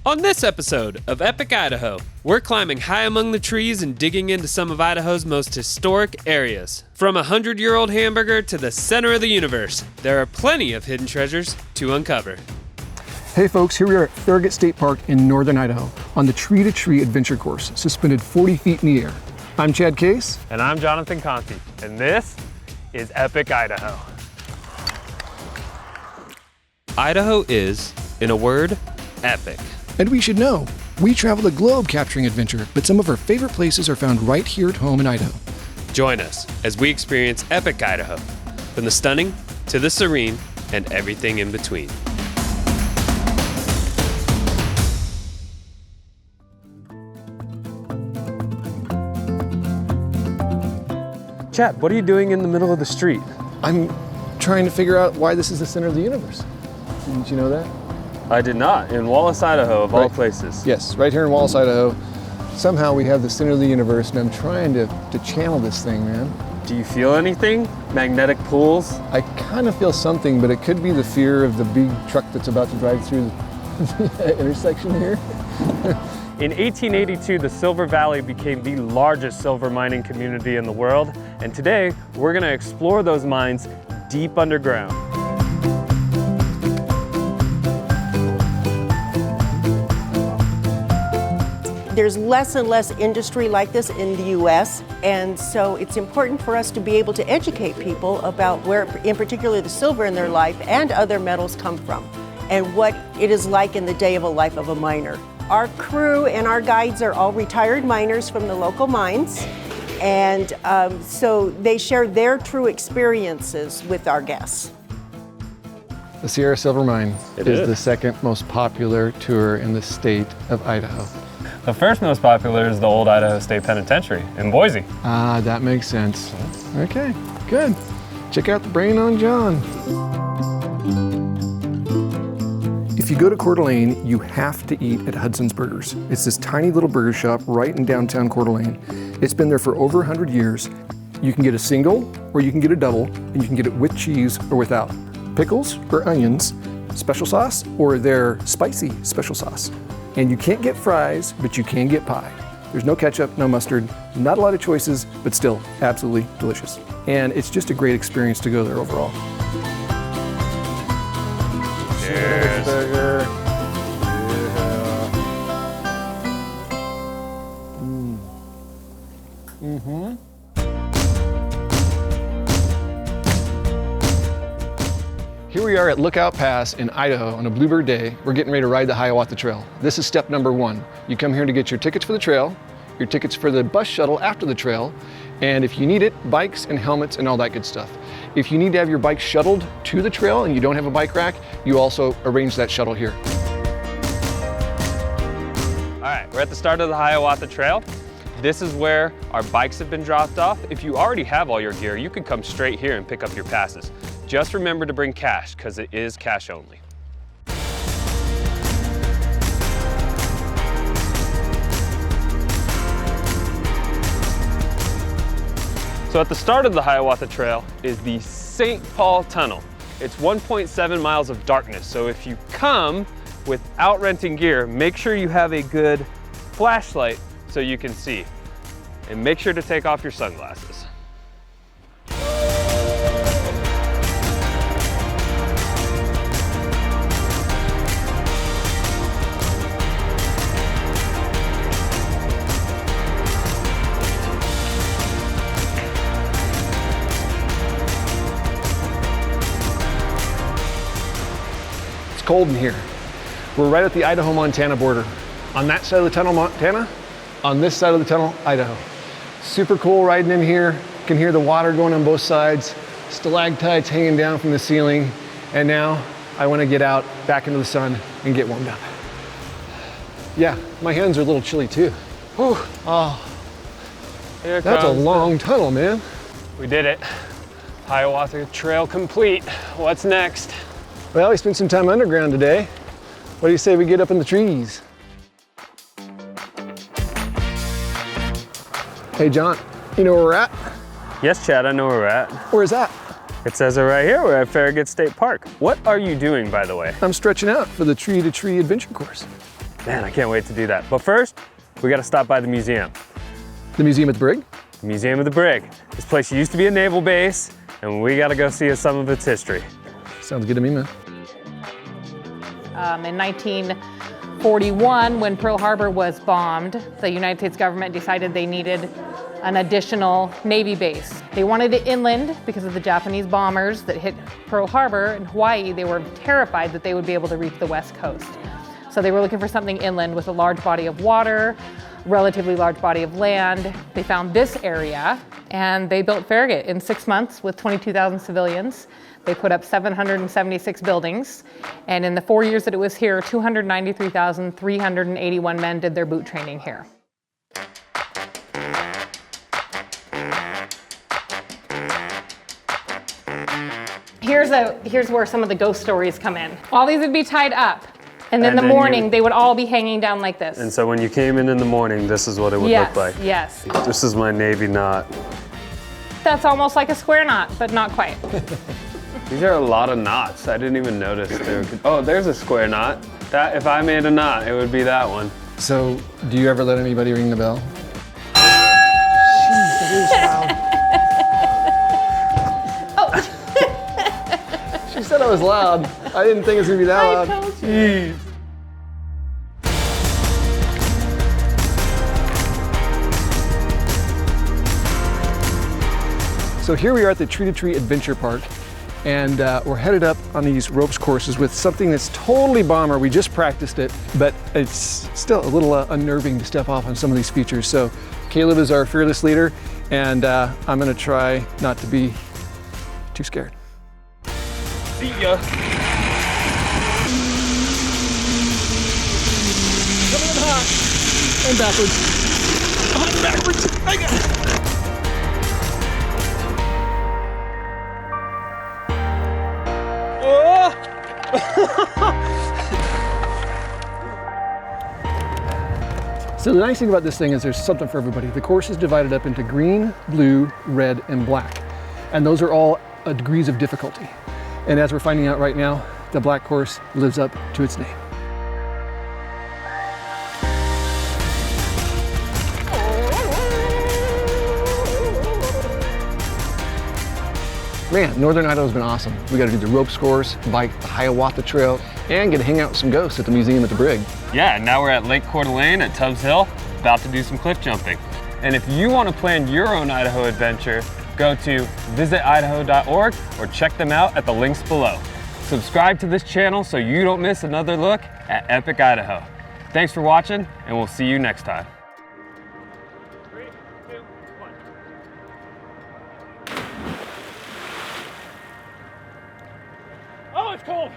On this episode of Epic Idaho, we're climbing high among the trees and digging into some of Idaho's most historic areas. From a 100-year-old hamburger to the center of the universe, there are plenty of hidden treasures to uncover. Hey folks, here we are at Farragut State Park in northern Idaho on the Tree to Tree adventure course, suspended 40 feet in the air. I'm Chad Case. And I'm Jonathan Conti, and this is Epic Idaho. Idaho is, in a word, epic. And we should know, we travel the globe capturing adventure, but some of our favorite places are found right here at home in Idaho. Join us as we experience Epic Idaho, from the stunning to the serene and everything in between. Chad, what are you doing in the middle of the street? I'm trying to figure out why this is the center of the universe. Didn't you know that? I did not. In Wallace, Idaho, of all places. Yes, right here in Wallace, Idaho. Somehow we have the center of the universe, and I'm trying to channel this thing, man. Do you feel anything? Magnetic pulls? I kind of feel something, but it could be the fear of the big truck that's about to drive through the intersection here. In 1882, the Silver Valley became the largest silver mining community in the world, and today we're going to explore those mines deep underground. There's less and less industry like this in the U.S., and so it's important for us to be able to educate people about where, in particular, the silver in their life and other metals come from, and what it is like in the day of a life of a miner. Our crew and our guides are all retired miners from the local mines, and so they share their true experiences with our guests. The Sierra Silver Mine is is. the second most popular tour in the state of Idaho. The first most popular is the old Idaho State Penitentiary in Boise. Ah, that makes sense. Okay, good. Check out the brain on John. If you go to Coeur d'Alene, you have to eat at Hudson's Burgers. It's this tiny little burger shop right in downtown Coeur d'Alene. It's been there for over 100 years. You can get a single or you can get a double, and you can get it with cheese or without. Pickles or onions, special sauce, or their spicy special sauce. And you can't get fries, but you can get pie. There's no ketchup, no mustard, not a lot of choices, but still absolutely delicious. And it's just a great experience to go there overall. Cheers. Burger. Yeah. Here we are at Lookout Pass in Idaho on a Bluebird day. We're getting ready to ride the Hiawatha Trail. This is step number 1. You come here to get your tickets for the trail, your tickets for the bus shuttle after the trail, and if you need it, bikes and helmets and all that good stuff. If you need to have your bike shuttled to the trail and you don't have a bike rack, you also arrange that shuttle here. All right, we're at the start of the Hiawatha Trail. This is where our bikes have been dropped off. If you already have all your gear, you can come straight here and pick up your passes. Just remember to bring cash, because it is cash only. So at the start of the Hiawatha Trail is the St. Paul Tunnel. It's 1.7 miles of darkness, so if you come without renting gear, make sure you have a good flashlight so you can see. And make sure to take off your sunglasses. It's cold in here. We're right at the Idaho-Montana border. On that side of the tunnel, Montana. On this side of the tunnel, Idaho. Super cool riding in here. You can hear the water going on both sides, stalactites hanging down from the ceiling. And now I want to get out back into the sun and get warmed up. Yeah, my hands are a little chilly too. Whew. Oh, Here that's a comes long tunnel, man. We did it. Hiawatha Trail complete. What's next? Well, we spent some time underground today. What do you say we get up in the trees? Hey, John, you know where we're at? Yes, Chad, I know where we're at. Where is that? It says it right here. We're at Farragut State Park. What are you doing, by the way? I'm stretching out for the tree-to-tree adventure course. Man, I can't wait to do that. But first, we gotta stop by the museum. The museum at the brig? Museum of the Brig. This place used to be a naval base, and we gotta go see some of its history. Sounds good to me, man. In 1941, when Pearl Harbor was bombed, the United States government decided they needed an additional Navy base. They wanted it inland because of the Japanese bombers that hit Pearl Harbor in Hawaii. They were terrified that they would be able to reach the West Coast. So they were looking for something inland with a large body of water, relatively large body of land. They found this area and they built Farragut in 6 months with 22,000 civilians. They put up 776 buildings, and in the 4 years that it was here, 293,381 men did their boot training here. Here's where some of the ghost stories come in. All these would be tied up, and then in the morning they would all be hanging down like this. And so when you came in the morning, this is what it would look like. Yes. This is my Navy knot. That's almost like a square knot, but not quite. These are a lot of knots. I didn't even notice there. Oh, there's a square knot. That, if I made a knot, it would be that one. So, do you ever let anybody ring the bell? She said I was loud. I didn't think it was gonna be that loud. I told you. So here we are at the Tree to Tree Adventure Park, and we're headed up on these ropes courses with something that's totally bomber. We just practiced it, but it's still a little unnerving to step off on some of these features. So Caleb is our fearless leader, and I'm gonna try not to be too scared. See ya. Coming in hot and backwards. Hot and backwards. I got it. So the nice thing about this thing is there's something for everybody. The course is divided up into green, blue, red, and black. And those are all degrees of difficulty. And as we're finding out right now, the black course lives up to its name. Man, Northern Idaho's been awesome. We got to do the ropes course, bike the Hiawatha Trail, and get to hang out with some ghosts at the museum at the brig. Yeah, and now we're at Lake Coeur at Tubbs Hill, about to do some cliff jumping. And if you want to plan your own Idaho adventure, go to visitidaho.org or check them out at the links below. Subscribe to this channel so you don't miss another look at Epic Idaho. Thanks for watching, and we'll see you next time. 3, 2, 1. Oh, it's cold!